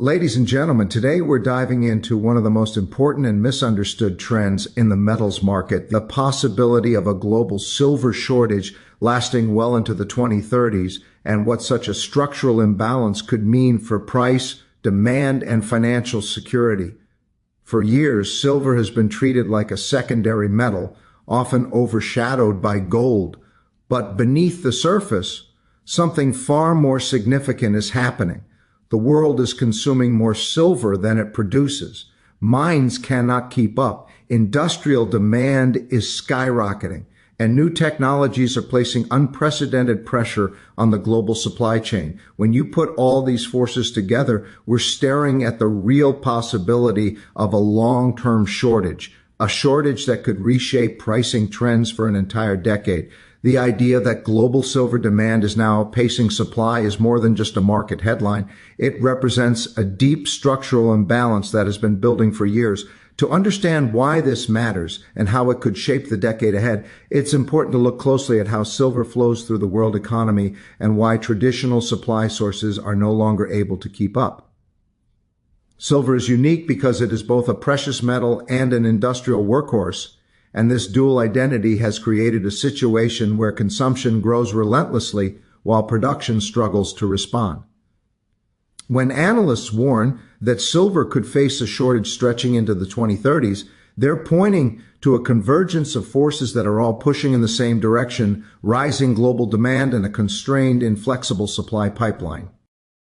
Ladies and gentlemen, today we're diving into one of the most important and misunderstood trends in the metals market, the possibility of a global silver shortage lasting well into the 2030s, and what such a structural imbalance could mean for price, demand, and financial security. For years, silver has been treated like a secondary metal, often overshadowed by gold. But beneath the surface, something far more significant is happening. The world is consuming more silver than it produces. Mines cannot keep up. Industrial demand is skyrocketing, and new technologies are placing unprecedented pressure on the global supply chain. When you put all these forces together, we're staring at the real possibility of a long-term shortage, a shortage that could reshape pricing trends for an entire decade. The idea that global silver demand is now outpacing supply is more than just a market headline. It represents a deep structural imbalance that has been building for years. To understand why this matters and how it could shape the decade ahead, it's important to look closely at how silver flows through the world economy and why traditional supply sources are no longer able to keep up. Silver is unique because it is both a precious metal and an industrial workhorse. And this dual identity has created a situation where consumption grows relentlessly while production struggles to respond. When analysts warn that silver could face a shortage stretching into the 2030s, they're pointing to a convergence of forces that are all pushing in the same direction: rising global demand and a constrained, inflexible supply pipeline.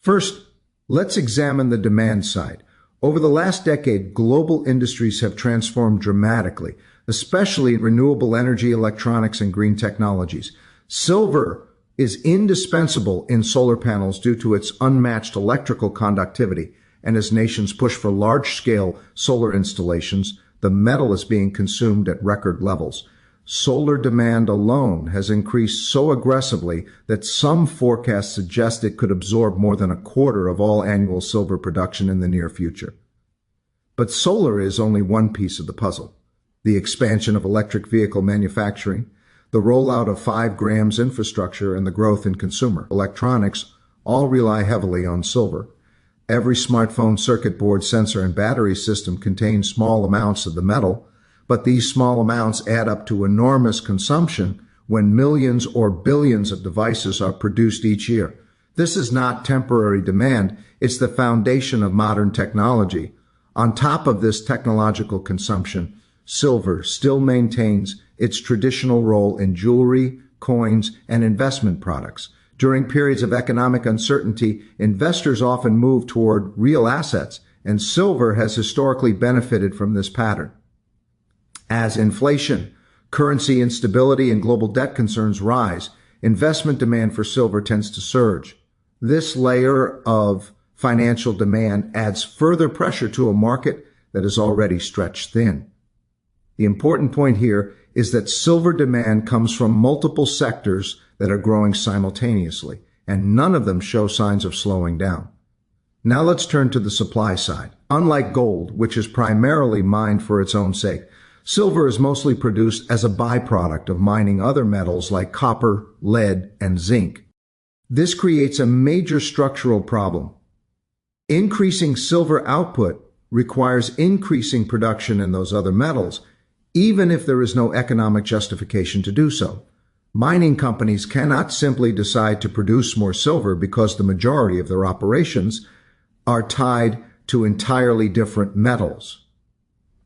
First, let's examine the demand side. Over the last decade, global industries have transformed dramatically, especially in renewable energy, electronics, and green technologies. Silver is indispensable in solar panels due to its unmatched electrical conductivity, and as nations push for large-scale solar installations, the metal is being consumed at record levels. Solar demand alone has increased so aggressively that some forecasts suggest it could absorb more than a quarter of all annual silver production in the near future. But solar is only one piece of the puzzle. The expansion of electric vehicle manufacturing, the rollout of 5 grams infrastructure, and the growth in consumer electronics all rely heavily on silver. Every smartphone circuit board, sensor, and battery system contains small amounts of the metal, but these small amounts add up to enormous consumption when millions or billions of devices are produced each year. This is not temporary demand, it's the foundation of modern technology. On top of this technological consumption, silver still maintains its traditional role in jewelry, coins, and investment products. During periods of economic uncertainty, investors often move toward real assets, and silver has historically benefited from this pattern. As inflation, currency instability, and global debt concerns rise, investment demand for silver tends to surge. This layer of financial demand adds further pressure to a market that is already stretched thin. The important point here is that silver demand comes from multiple sectors that are growing simultaneously, and none of them show signs of slowing down. Now let's turn to the supply side. Unlike gold, which is primarily mined for its own sake, silver is mostly produced as a byproduct of mining other metals like copper, lead, and zinc. This creates a major structural problem. Increasing silver output requires increasing production in those other metals, even if there is no economic justification to do so. Mining companies cannot simply decide to produce more silver because the majority of their operations are tied to entirely different metals.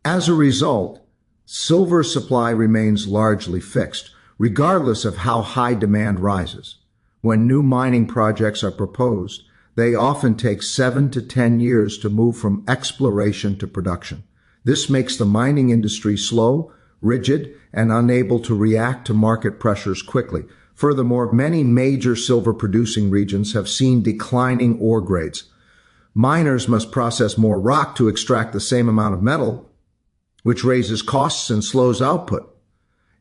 As a result, silver supply remains largely fixed, regardless of how high demand rises. When new mining projects are proposed, they often take 7 to 10 years to move from exploration to production. This makes the mining industry slow, rigid, and unable to react to market pressures quickly. Furthermore, many major silver-producing regions have seen declining ore grades. Miners must process more rock to extract the same amount of metal, which raises costs and slows output.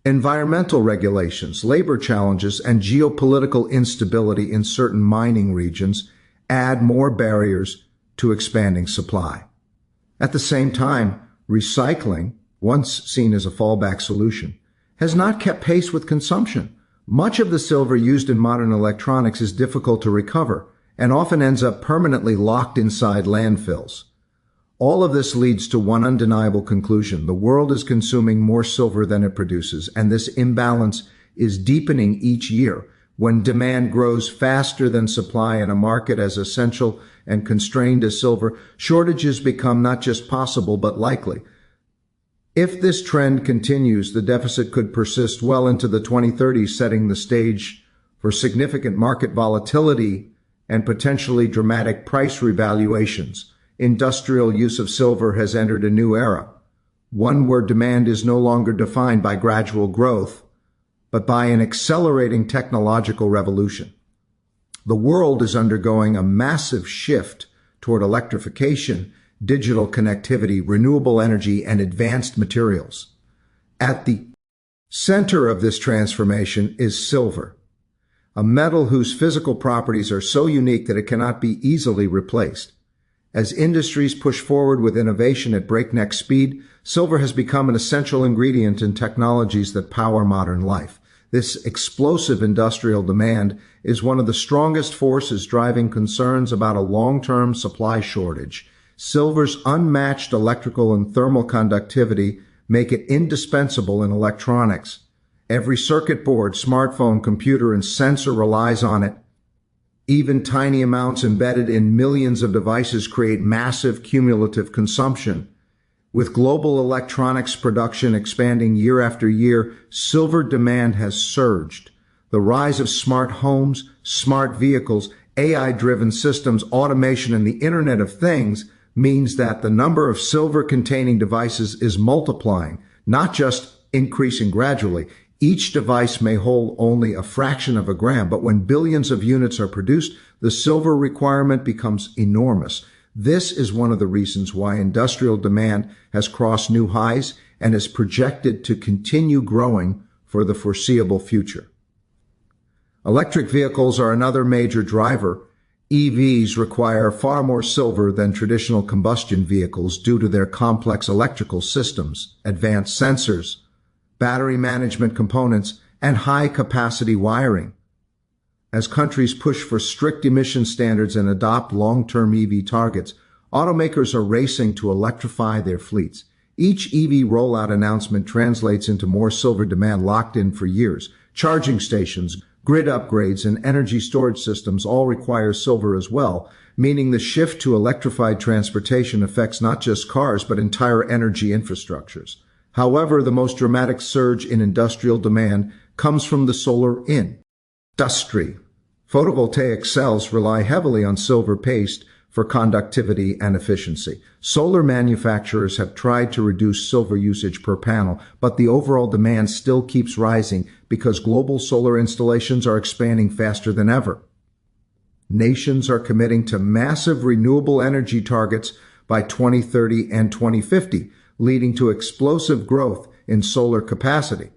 Environmental regulations, labor challenges, and geopolitical instability in certain mining regions add more barriers to expanding supply. At the same time, recycling, once seen as a fallback solution, has not kept pace with consumption. Much of the silver used in modern electronics is difficult to recover, and often ends up permanently locked inside landfills. All of this leads to one undeniable conclusion. The world is consuming more silver than it produces, and this imbalance is deepening each year. When demand grows faster than supply in a market as essential and constrained as silver, shortages become not just possible but likely. If this trend continues, the deficit could persist well into the 2030s, setting the stage for significant market volatility and potentially dramatic price revaluations. Industrial use of silver has entered a new era, one where demand is no longer defined by gradual growth, but by an accelerating technological revolution. The world is undergoing a massive shift toward electrification, digital connectivity, renewable energy, and advanced materials. At the center of this transformation is silver, a metal whose physical properties are so unique that it cannot be easily replaced. As industries push forward with innovation at breakneck speed, silver has become an essential ingredient in technologies that power modern life. This explosive industrial demand is one of the strongest forces driving concerns about a long-term supply shortage. Silver's unmatched electrical and thermal conductivity make it indispensable in electronics. Every circuit board, smartphone, computer, and sensor relies on it. Even tiny amounts embedded in millions of devices create massive cumulative consumption. With global electronics production expanding year after year, silver demand has surged. The rise of smart homes, smart vehicles, AI-driven systems, automation, and the Internet of Things means that the number of silver-containing devices is multiplying, not just increasing gradually. Each device may hold only a fraction of a gram, but when billions of units are produced, the silver requirement becomes enormous. This is one of the reasons why industrial demand has crossed new highs and is projected to continue growing for the foreseeable future. Electric vehicles are another major driver. EVs require far more silver than traditional combustion vehicles due to their complex electrical systems, advanced sensors, battery management components, and high-capacity wiring. As countries push for strict emission standards and adopt long-term EV targets, automakers are racing to electrify their fleets. Each EV rollout announcement translates into more silver demand locked in for years. Charging stations, grid upgrades, and energy storage systems all require silver as well, meaning the shift to electrified transportation affects not just cars but entire energy infrastructures. However, the most dramatic surge in industrial demand comes from the solar industry. Photovoltaic cells rely heavily on silver paste for conductivity and efficiency. Solar manufacturers have tried to reduce silver usage per panel, but the overall demand still keeps rising because global solar installations are expanding faster than ever. Nations are committing to massive renewable energy targets by 2030 and 2050, leading to explosive growth in solar capacity.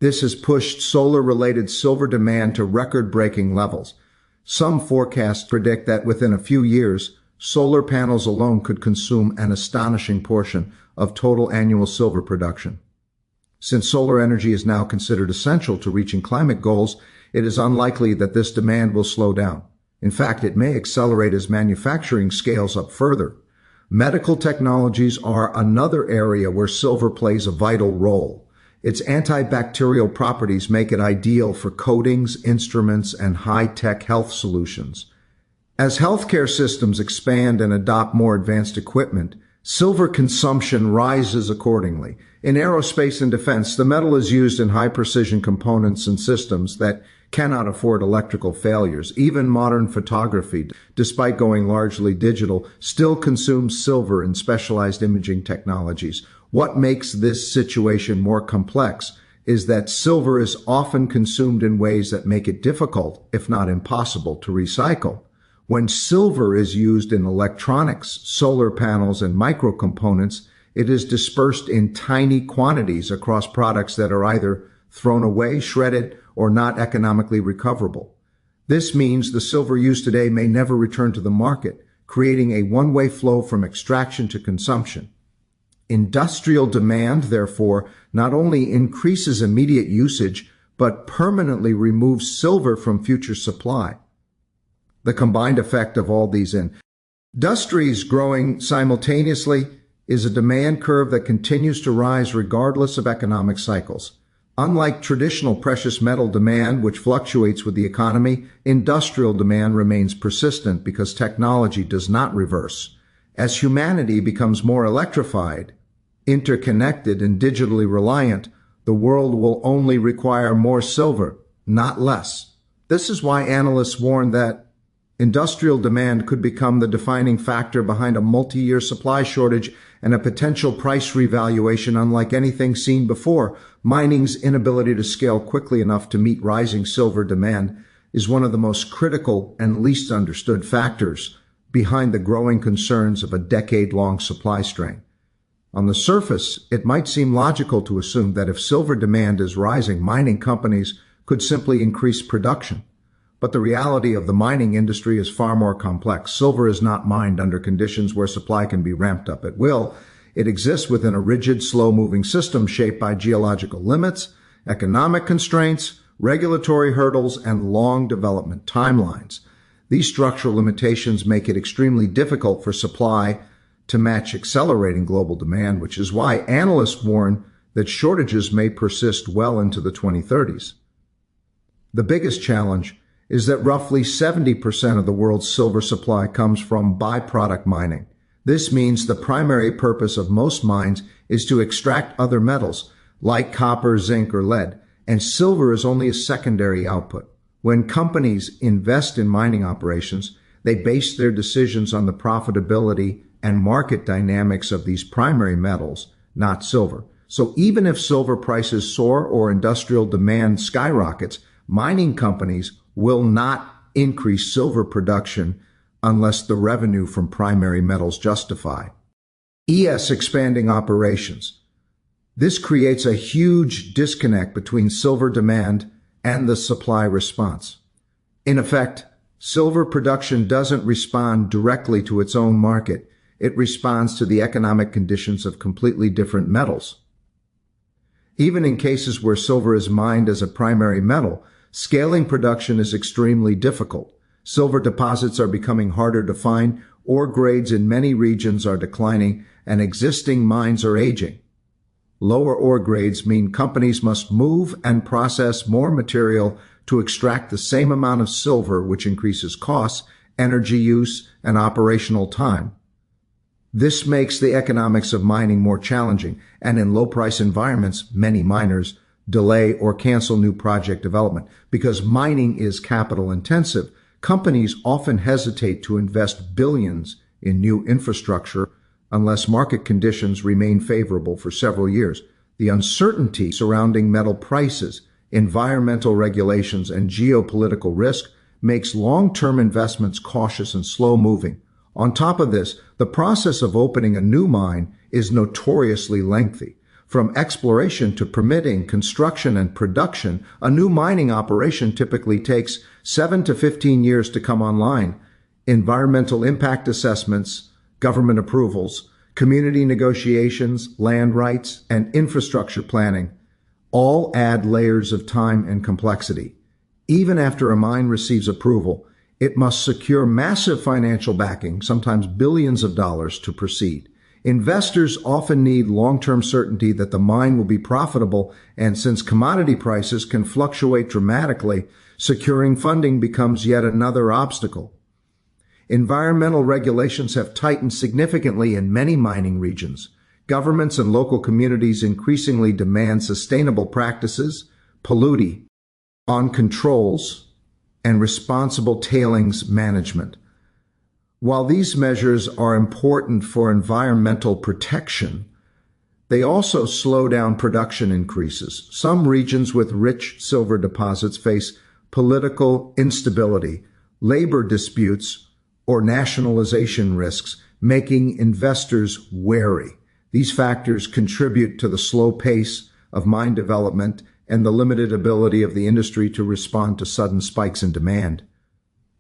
This has pushed solar-related silver demand to record-breaking levels. Some forecasts predict that within a few years, solar panels alone could consume an astonishing portion of total annual silver production. Since solar energy is now considered essential to reaching climate goals, it is unlikely that this demand will slow down. In fact, it may accelerate as manufacturing scales up further. Medical technologies are another area where silver plays a vital role. Its antibacterial properties make it ideal for coatings, instruments, and high-tech health solutions. As healthcare systems expand and adopt more advanced equipment, silver consumption rises accordingly. In aerospace and defense, the metal is used in high-precision components and systems that cannot afford electrical failures. Even modern photography, despite going largely digital, still consumes silver in specialized imaging technologies. What makes this situation more complex is that silver is often consumed in ways that make it difficult, if not impossible, to recycle. When silver is used in electronics, solar panels, and microcomponents, it is dispersed in tiny quantities across products that are either thrown away, shredded, or not economically recoverable. This means the silver used today may never return to the market, creating a one-way flow from extraction to consumption. Industrial demand, therefore, not only increases immediate usage, but permanently removes silver from future supply. The combined effect of all these industries growing simultaneously is a demand curve that continues to rise regardless of economic cycles. Unlike traditional precious metal demand, which fluctuates with the economy, industrial demand remains persistent because technology does not reverse. As humanity becomes more electrified, interconnected, and digitally reliant, the world will only require more silver, not less. This is why analysts warn that industrial demand could become the defining factor behind a multi-year supply shortage and a potential price revaluation unlike anything seen before. Mining's inability to scale quickly enough to meet rising silver demand is one of the most critical and least understood factors behind the growing concerns of a decade-long supply strain. On the surface, it might seem logical to assume that if silver demand is rising, mining companies could simply increase production. But the reality of the mining industry is far more complex. Silver is not mined under conditions where supply can be ramped up at will. It exists within a rigid, slow-moving system shaped by geological limits, economic constraints, regulatory hurdles, and long development timelines. These structural limitations make it extremely difficult for supply to match accelerating global demand, which is why analysts warn that shortages may persist well into the 2030s. The biggest challenge is that roughly 70% of the world's silver supply comes from byproduct mining. This means the primary purpose of most mines is to extract other metals like copper, zinc, or lead, and silver is only a secondary output. When companies invest in mining operations, they base their decisions on the profitability and market dynamics of these primary metals, not silver. So even if silver prices soar or industrial demand skyrockets, mining companies will not increase silver production unless the revenue from primary metals justify. Expanding operations. This creates a huge disconnect between silver demand and the supply response. In effect, silver production doesn't respond directly to its own market. It responds to the economic conditions of completely different metals. Even in cases where silver is mined as a primary metal, scaling production is extremely difficult. Silver deposits are becoming harder to find, ore grades in many regions are declining, and existing mines are aging. Lower ore grades mean companies must move and process more material to extract the same amount of silver, which increases costs, energy use, and operational time. This makes the economics of mining more challenging, and in low-price environments, many miners delay or cancel new project development. Because mining is capital-intensive, companies often hesitate to invest billions in new infrastructure unless market conditions remain favorable for several years. The uncertainty surrounding metal prices, environmental regulations, and geopolitical risk makes long-term investments cautious and slow-moving. On top of this, the process of opening a new mine is notoriously lengthy. From exploration to permitting, construction, and production, a new mining operation typically takes 7 to 15 years to come online. Environmental impact assessments, government approvals, community negotiations, land rights, and infrastructure planning all add layers of time and complexity. Even after a mine receives approval, it must secure massive financial backing, sometimes billions of dollars, to proceed. Investors often need long-term certainty that the mine will be profitable, and since commodity prices can fluctuate dramatically, securing funding becomes yet another obstacle. Environmental regulations have tightened significantly in many mining regions. Governments and local communities increasingly demand sustainable practices, polluting on controls, and responsible tailings management. While these measures are important for environmental protection, they also slow down production increases. Some regions with rich silver deposits face political instability, labor disputes, or nationalization risks, making investors wary. These factors contribute to the slow pace of mine development and the limited ability of the industry to respond to sudden spikes in demand.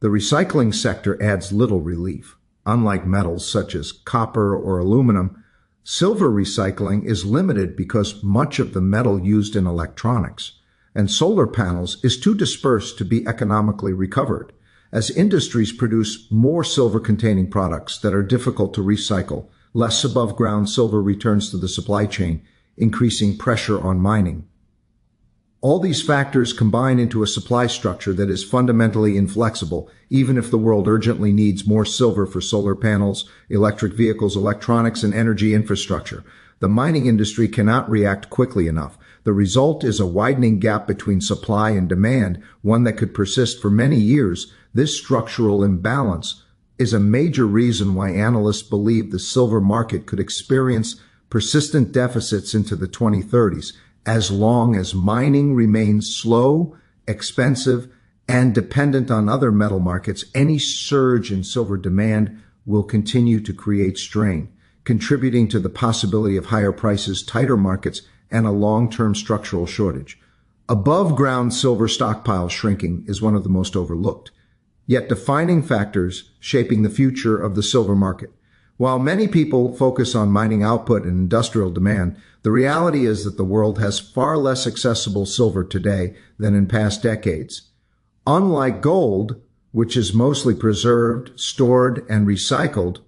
The recycling sector adds little relief. Unlike metals such as copper or aluminum, silver recycling is limited because much of the metal used in electronics and solar panels is too dispersed to be economically recovered. as industries produce more silver-containing products that are difficult to recycle. Less above-ground silver returns to the supply chain, increasing pressure on mining. All these factors combine into a supply structure that is fundamentally inflexible, even if the world urgently needs more silver for solar panels, electric vehicles, electronics, and energy infrastructure. The mining industry cannot react quickly enough. The result is a widening gap between supply and demand, one that could persist for many years. This structural imbalance is a major reason why analysts believe the silver market could experience persistent deficits into the 2030s. As long as mining remains slow, expensive, and dependent on other metal markets, any surge in silver demand will continue to create strain, contributing to the possibility of higher prices, tighter markets, and a long-term structural shortage. Above-ground silver stockpile shrinking is one of the most overlooked, yet defining factors shaping the future of the silver market. While many people focus on mining output and industrial demand, the reality is that the world has far less accessible silver today than in past decades. Unlike gold, which is mostly preserved, stored, and recycled,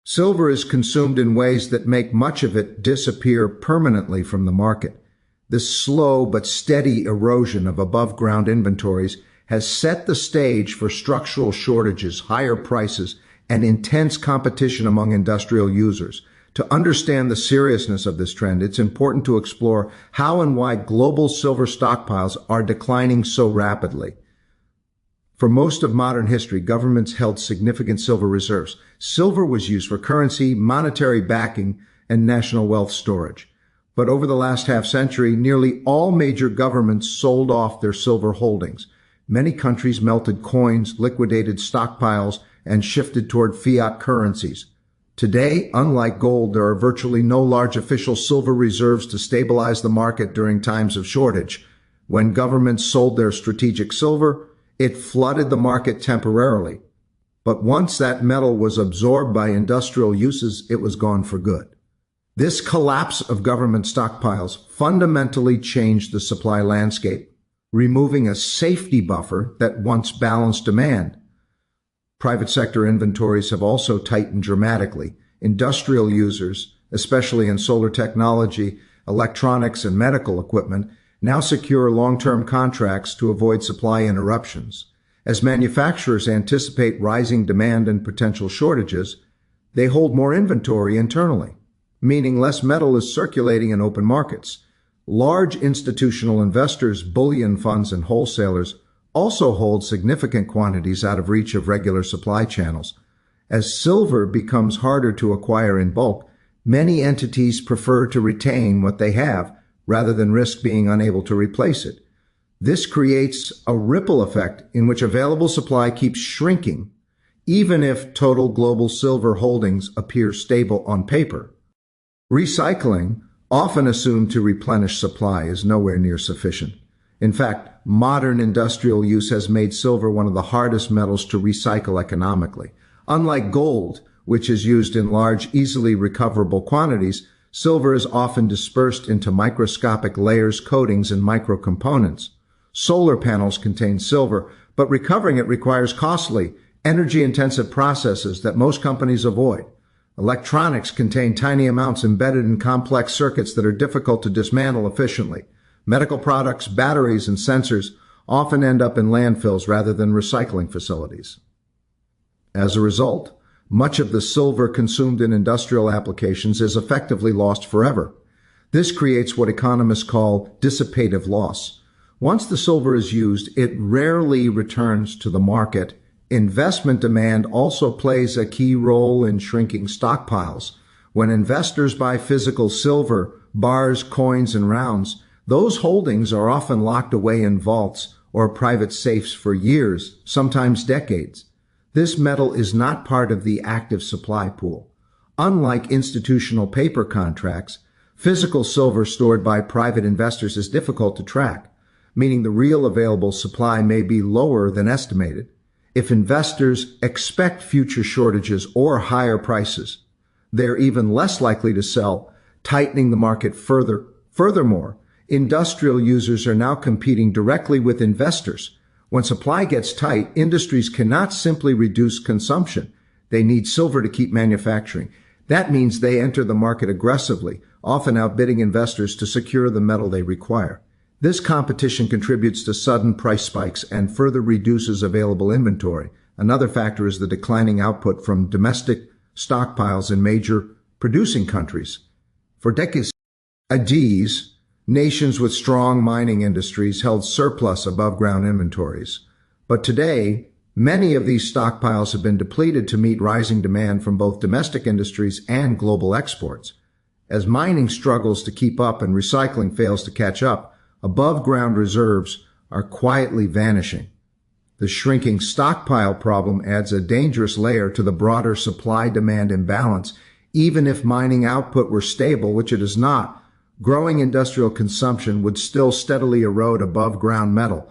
silver is consumed in ways that make much of it disappear permanently from the market. This slow but steady erosion of above-ground inventories has set the stage for structural shortages, higher prices, and intense competition among industrial users. To understand the seriousness of this trend, it's important to explore how and why global silver stockpiles are declining so rapidly. For most of modern history, governments held significant silver reserves. Silver was used for currency, monetary backing, and national wealth storage. But over the last half-century, nearly all major governments sold off their silver holdings. Many countries melted coins, liquidated stockpiles, and shifted toward fiat currencies. Today, unlike gold, there are virtually no large official silver reserves to stabilize the market during times of shortage. When governments sold their strategic silver, it flooded the market temporarily. But once that metal was absorbed by industrial uses, it was gone for good. This collapse of government stockpiles fundamentally changed the supply landscape, removing a safety buffer that once balanced demand. Private sector inventories have also tightened dramatically. Industrial users, especially in solar technology, electronics, and medical equipment, now secure long-term contracts to avoid supply interruptions. As manufacturers anticipate rising demand and potential shortages, they hold more inventory internally, meaning less metal is circulating in open markets. Large institutional investors, bullion funds, and wholesalers also hold significant quantities out of reach of regular supply channels. As silver becomes harder to acquire in bulk, many entities prefer to retain what they have rather than risk being unable to replace it. This creates a ripple effect in which available supply keeps shrinking, even if total global silver holdings appear stable on paper. Recycling, often assumed to replenish supply, is nowhere near sufficient. In fact, modern industrial use has made silver one of the hardest metals to recycle economically. Unlike gold, which is used in large, easily recoverable quantities, silver is often dispersed into microscopic layers, coatings, and microcomponents. Solar panels contain silver, but recovering it requires costly, energy-intensive processes that most companies avoid. Electronics contain tiny amounts embedded in complex circuits that are difficult to dismantle efficiently. Medical products, batteries, and sensors often end up in landfills rather than recycling facilities. As a result, much of the silver consumed in industrial applications is effectively lost forever. This creates what economists call dissipative loss. Once the silver is used, it rarely returns to the market. Investment demand also plays a key role in shrinking stockpiles. When investors buy physical silver, bars, coins, and rounds, those holdings are often locked away in vaults or private safes for years, sometimes decades. This metal is not part of the active supply pool. Unlike institutional paper contracts, physical silver stored by private investors is difficult to track, meaning the real available supply may be lower than estimated. If investors expect future shortages or higher prices, they're even less likely to sell, tightening the market further. Furthermore, industrial users are now competing directly with investors, When supply gets tight, industries cannot simply reduce consumption. They need silver to keep manufacturing. That means they enter the market aggressively, often outbidding investors to secure the metal they require. This competition contributes to sudden price spikes and further reduces available inventory. Another factor is the declining output from domestic stockpiles in major producing countries. For decades, nations with strong mining industries held surplus above-ground inventories. But today, many of these stockpiles have been depleted to meet rising demand from both domestic industries and global exports. As mining struggles to keep up and recycling fails to catch up, above-ground reserves are quietly vanishing. The shrinking stockpile problem adds a dangerous layer to the broader supply-demand imbalance. Even if mining output were stable, which it is not, growing industrial consumption would still steadily erode above-ground metal.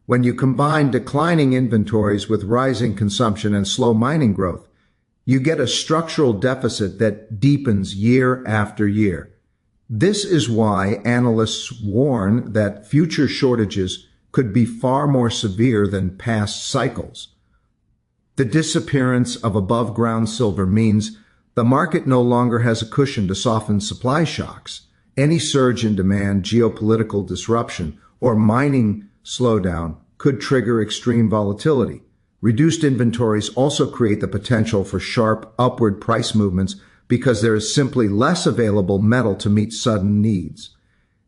When you combine declining inventories with rising consumption and slow mining growth, you get a structural deficit that deepens year after year. This is why analysts warn that future shortages could be far more severe than past cycles. The disappearance of above-ground silver means the market no longer has a cushion to soften supply shocks. Any surge in demand, geopolitical disruption, or mining slowdown could trigger extreme volatility. Reduced inventories also create the potential for sharp upward price movements because there is simply less available metal to meet sudden needs.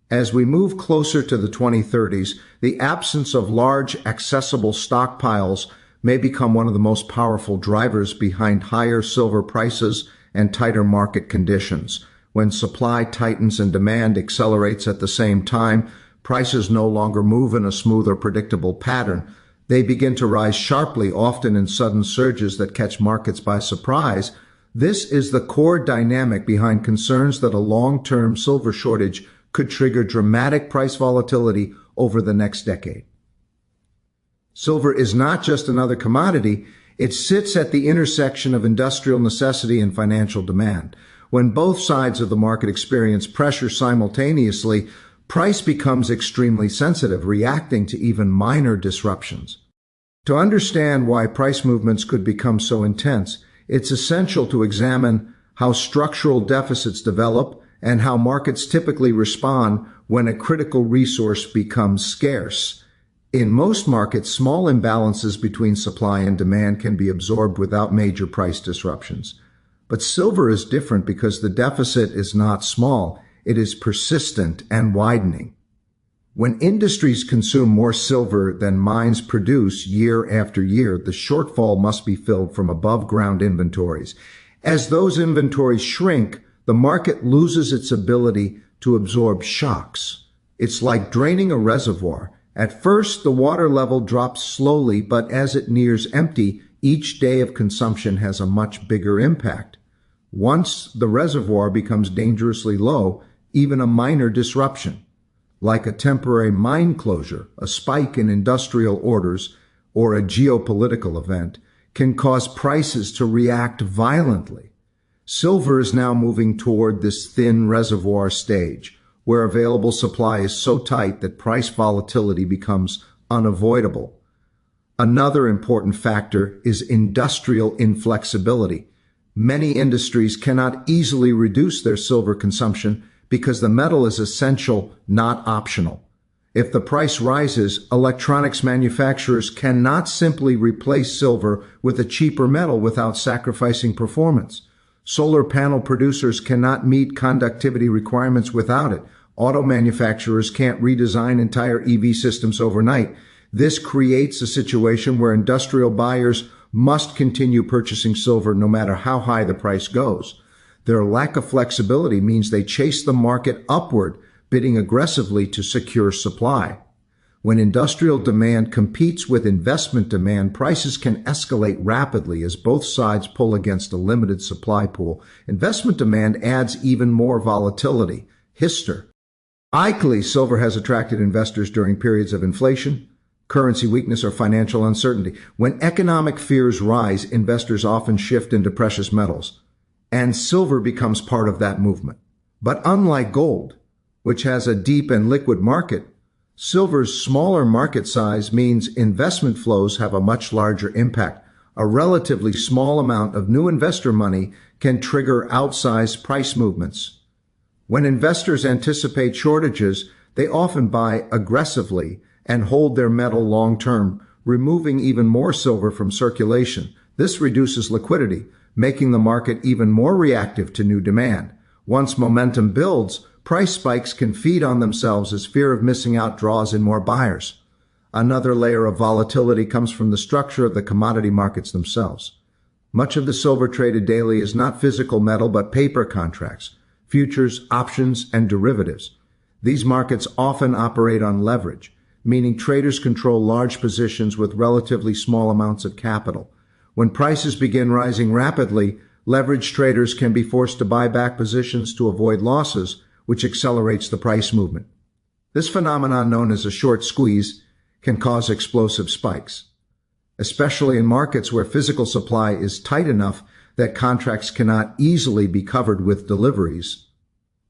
As we move closer to the 2030s, the absence of large, accessible stockpiles may become one of the most powerful drivers behind higher silver prices and tighter market conditions. When supply tightens and demand accelerates at the same time, prices no longer move in a smooth or predictable pattern. They begin to rise sharply, often in sudden surges that catch markets by surprise. This is the core dynamic behind concerns that a long-term silver shortage could trigger dramatic price volatility over the next decade. Silver is not just another commodity. It sits at the intersection of industrial necessity and financial demand. When both sides of the market experience pressure simultaneously, price becomes extremely sensitive, reacting to even minor disruptions. To understand why price movements could become so intense, it's essential to examine how structural deficits develop and how markets typically respond when a critical resource becomes scarce. In most markets, small imbalances between supply and demand can be absorbed without major price disruptions. But silver is different because the deficit is not small. It is persistent and widening. When industries consume more silver than mines produce year after year, the shortfall must be filled from above-ground inventories. As those inventories shrink, the market loses its ability to absorb shocks. It's like draining a reservoir. At first, the water level drops slowly, but as it nears empty, each day of consumption has a much bigger impact. Once the reservoir becomes dangerously low, even a minor disruption, like a temporary mine closure, a spike in industrial orders, or a geopolitical event, can cause prices to react violently. Silver is now moving toward this thin reservoir stage, where available supply is so tight that price volatility becomes unavoidable. Another important factor is industrial inflexibility. Many industries cannot easily reduce their silver consumption because the metal is essential, not optional. If the price rises, electronics manufacturers cannot simply replace silver with a cheaper metal without sacrificing performance. Solar panel producers cannot meet conductivity requirements without it. Auto manufacturers can't redesign entire EV systems overnight. This creates a situation where industrial buyers must continue purchasing silver no matter how high the price goes. Their lack of flexibility means they chase the market upward, bidding aggressively to secure supply. When industrial demand competes with investment demand, prices can escalate rapidly as both sides pull against a limited supply pool. Investment demand adds even more volatility. Historically, silver has attracted investors during periods of inflation, currency weakness, or financial uncertainty. When economic fears rise, investors often shift into precious metals, and silver becomes part of that movement. But unlike gold, which has a deep and liquid market, Silver's smaller market size means investment flows have a much larger impact. A relatively small amount of new investor money can trigger outsized price movements. When investors anticipate shortages, they often buy aggressively and hold their metal long-term, removing even more silver from circulation. This reduces liquidity, making the market even more reactive to new demand. Once momentum builds, price spikes can feed on themselves as fear of missing out draws in more buyers. Another layer of volatility comes from the structure of the commodity markets themselves. Much of the silver traded daily is not physical metal but paper contracts, futures, options, and derivatives. These markets often operate on leverage, meaning traders control large positions with relatively small amounts of capital. When prices begin rising rapidly, leveraged traders can be forced to buy back positions to avoid losses, which accelerates the price movement. This phenomenon, known as a short squeeze, can cause explosive spikes, especially in markets where physical supply is tight enough that contracts cannot easily be covered with deliveries.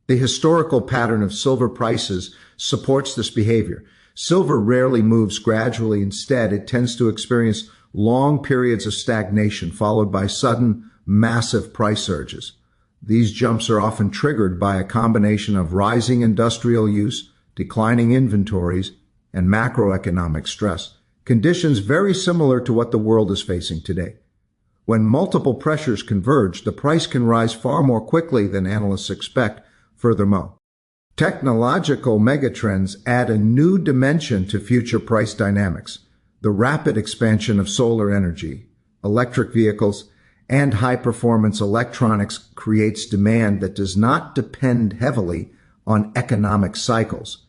The historical pattern of silver prices supports this behavior. Silver rarely moves gradually. Instead, it tends to experience long periods of stagnation followed by sudden, massive price surges. These jumps are often triggered by a combination of rising industrial use, declining inventories, and macroeconomic stress, conditions very similar to what the world is facing today. When multiple pressures converge, the price can rise far more quickly than analysts expect. Furthermore, technological megatrends add a new dimension to future price dynamics. The rapid expansion of solar energy, electric vehicles, and high-performance electronics creates demand that does not depend heavily on economic cycles.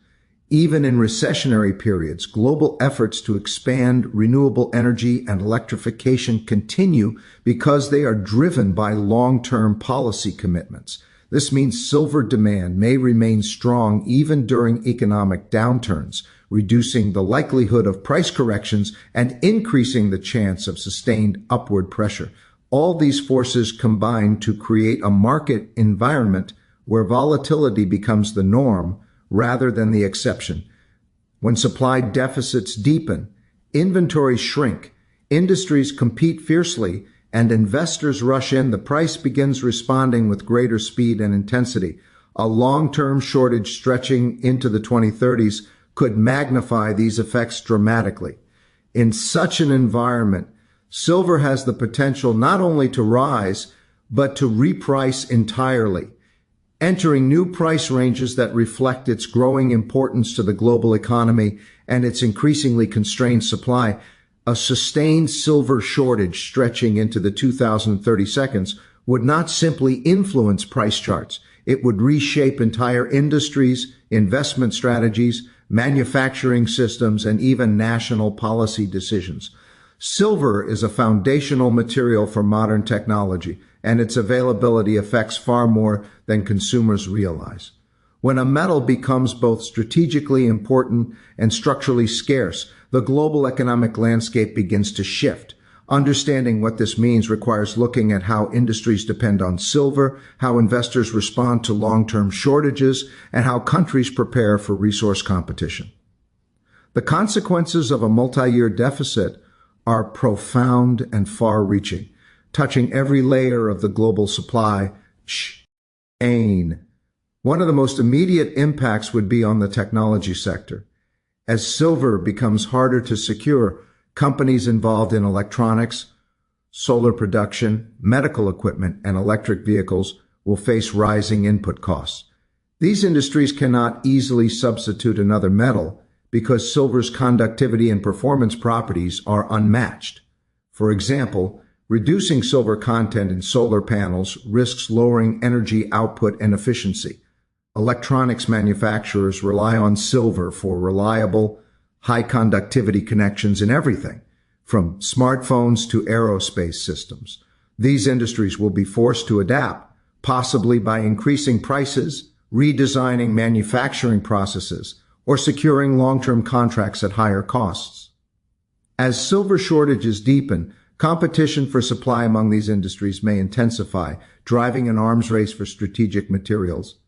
Even in recessionary periods, global efforts to expand renewable energy and electrification continue because they are driven by long-term policy commitments. This means silver demand may remain strong even during economic downturns, reducing the likelihood of price corrections and increasing the chance of sustained upward pressure. All these forces combine to create a market environment where volatility becomes the norm rather than the exception. When supply deficits deepen, inventories shrink, industries compete fiercely, and investors rush in, the price begins responding with greater speed and intensity. A long-term shortage stretching into the 2030s could magnify these effects dramatically. In such an environment, silver has the potential not only to rise, but to reprice entirely, entering new price ranges that reflect its growing importance to the global economy and its increasingly constrained supply. A sustained silver shortage stretching into the 2030s would not simply influence price charts. It would reshape entire industries, investment strategies, manufacturing systems, and even national policy decisions. Silver is a foundational material for modern technology, and its availability affects far more than consumers realize. When a metal becomes both strategically important and structurally scarce, the global economic landscape begins to shift. Understanding what this means requires looking at how industries depend on silver, how investors respond to long-term shortages, and how countries prepare for resource competition. The consequences of a multi-year deficit are profound and far-reaching, touching every layer of the global supply chain. One of the most immediate impacts would be on the technology sector. As silver becomes harder to secure, companies involved in electronics, solar production, medical equipment, and electric vehicles will face rising input costs. These industries cannot easily substitute another metal because silver's conductivity and performance properties are unmatched. For example, reducing silver content in solar panels risks lowering energy output and efficiency. Electronics manufacturers rely on silver for reliable, high-conductivity connections in everything, from smartphones to aerospace systems. These industries will be forced to adapt, possibly by increasing prices, redesigning manufacturing processes, or securing long-term contracts at higher costs. As silver shortages deepen, competition for supply among these industries may intensify, driving an arms race for strategic materials.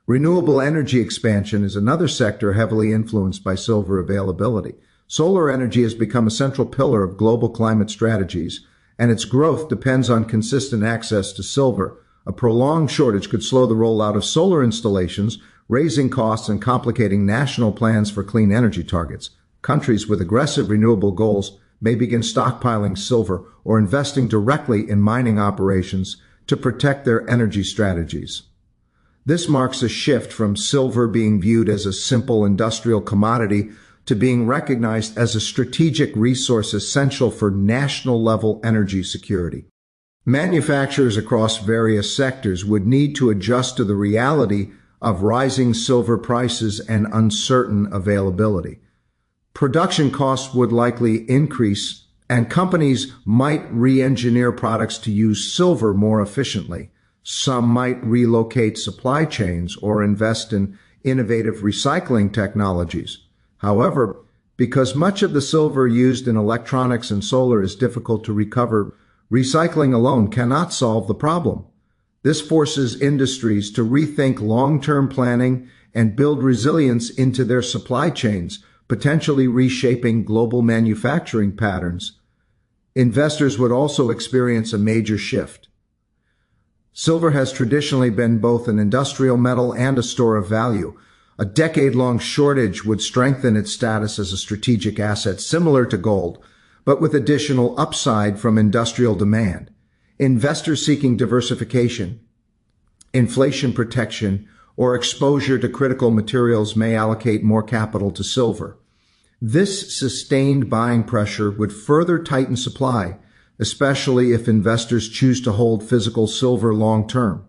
Renewable energy expansion is another sector heavily influenced by silver availability. Solar energy has become a central pillar of global climate strategies, and its growth depends on consistent access to silver. A prolonged shortage could slow the rollout of solar installations, raising costs and complicating national plans for clean energy targets. Countries with aggressive renewable goals may begin stockpiling silver or investing directly in mining operations to protect their energy strategies. This marks a shift from silver being viewed as a simple industrial commodity to being recognized as a strategic resource essential for national-level energy security. Manufacturers across various sectors would need to adjust to the reality of rising silver prices and uncertain availability. Production costs would likely increase, and companies might re-engineer products to use silver more efficiently. Some might relocate supply chains or invest in innovative recycling technologies. However, because much of the silver used in electronics and solar is difficult to recover, recycling alone cannot solve the problem. This forces industries to rethink long-term planning and build resilience into their supply chains, potentially reshaping global manufacturing patterns. Investors would also experience a major shift. Silver has traditionally been both an industrial metal and a store of value. A decade-long shortage would strengthen its status as a strategic asset similar to gold, but with additional upside from industrial demand. Investors seeking diversification, inflation protection, or exposure to critical materials may allocate more capital to silver. This sustained buying pressure would further tighten supply, especially if investors choose to hold physical silver long-term.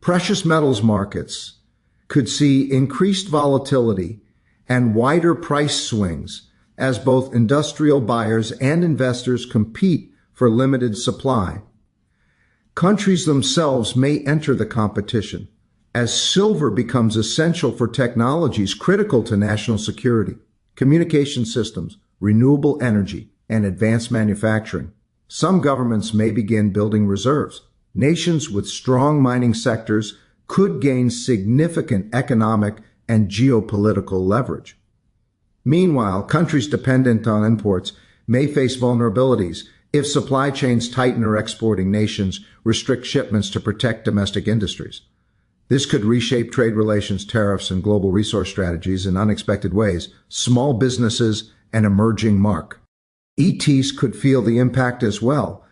Precious metals markets could see increased volatility and wider price swings as both industrial buyers and investors compete for limited supply. Countries themselves may enter the competition as silver becomes essential for technologies critical to national security, communication systems, renewable energy, and advanced manufacturing. Some governments may begin building reserves. Nations with strong mining sectors could gain significant economic and geopolitical leverage. Meanwhile, countries dependent on imports may face vulnerabilities if supply chains tighten or exporting nations restrict shipments to protect domestic industries. This could reshape trade relations, tariffs, and global resource strategies in unexpected ways. Small businesses and emerging ETs could feel the impact as well.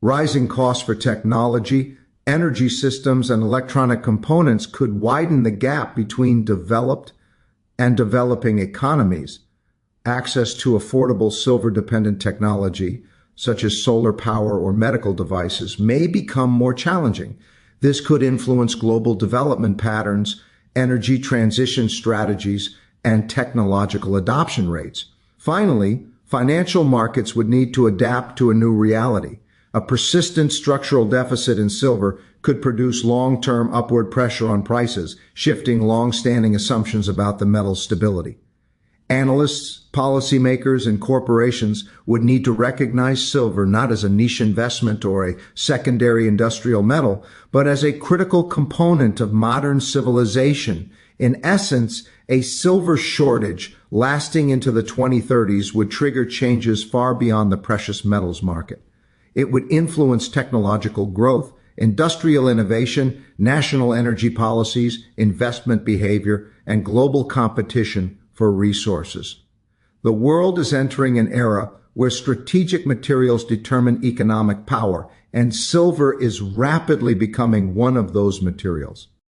Rising costs for technology, energy systems, and electronic components could widen the gap between developed and developing economies. Access to affordable silver-dependent technology, such as solar power or medical devices, may become more challenging. This could influence global development patterns, energy transition strategies, and technological adoption rates. Finally, financial markets would need to adapt to a new reality. A persistent structural deficit in silver could produce long-term upward pressure on prices, shifting long-standing assumptions about the metal's stability. Analysts, policymakers, and corporations would need to recognize silver not as a niche investment or a secondary industrial metal, but as a critical component of modern civilization. In essence, a silver shortage lasting into the 2030s would trigger changes far beyond the precious metals market. It would influence technological growth, industrial innovation, national energy policies, investment behavior, and global competition for resources. The world is entering an era where strategic materials determine economic power, and silver is rapidly becoming one of those materials.